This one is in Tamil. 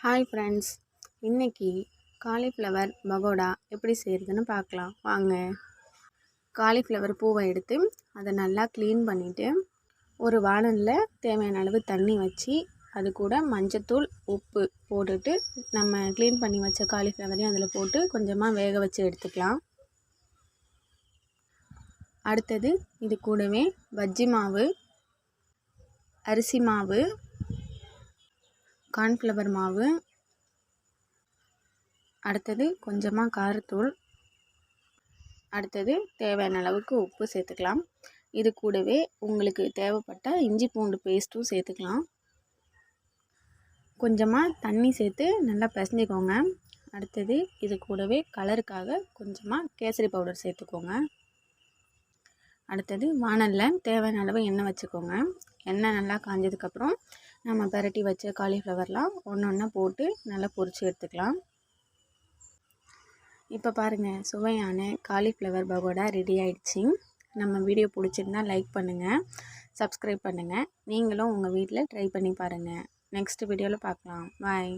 ஹாய் ஃப்ரெண்ட்ஸ், இன்றைக்கி காலிஃப்ளவர் பகோடா எப்படி செய்கிறதுன்னு பார்க்கலாம் வாங்க. காலிஃப்ளவர் பூவை எடுத்து அதை நல்லா க்ளீன் பண்ணிவிட்டு ஒரு வாணலில் தேவையான அளவு தண்ணி வச்சு அது கூட மஞ்சத்தூள் உப்பு போட்டுட்டு நம்ம க்ளீன் பண்ணி வச்ச காலிஃப்ளவரையும் அதில் போட்டு கொஞ்சமாக வேக வச்சு எடுத்துக்கலாம். அடுத்தது இது கூடவே பஜ்ஜி மாவு, அரிசி மாவு, கார்ன்ஃப்ளவர் மாவு, அடுத்தது கொஞ்சமாக காரத்தூள், அடுத்தது தேவையான அளவுக்கு உப்பு சேர்த்துக்கலாம். இது கூடவே உங்களுக்கு தேவைப்பட்ட இஞ்சி பூண்டு பேஸ்ட்டும் சேர்த்துக்கலாம். கொஞ்சமாக தண்ணி சேர்த்து நல்லா பிசைஞ்சிக்கோங்க. அடுத்தது இது கூடவே கலருக்காக கொஞ்சமாக கேசரி பவுடர் சேர்த்துக்கோங்க. அடுத்தது வாணலில் தேவையான அளவு எண்ணெய் வச்சுக்கோங்க. எண்ணெய் நல்லா காஞ்சதுக்கப்புறம் நம்ம பரட்டி வச்ச காலிஃப்ளவர்லாம் ஒன்று ஒன்றா போட்டு நல்லா பொரித்து எடுத்துக்கலாம். இப்போ பாருங்கள், சுவையான காலிஃப்ளவர் பகோடா ரெடி ஆகிடுச்சி. நம்ம வீடியோ பிடிச்சிருந்தா லைக் பண்ணுங்கள், சப்ஸ்கிரைப் பண்ணுங்கள். நீங்களும் உங்கள் வீட்டில் ட்ரை பண்ணி பாருங்கள். நெக்ஸ்ட் வீடியோவில் பார்க்கலாம். பாய்.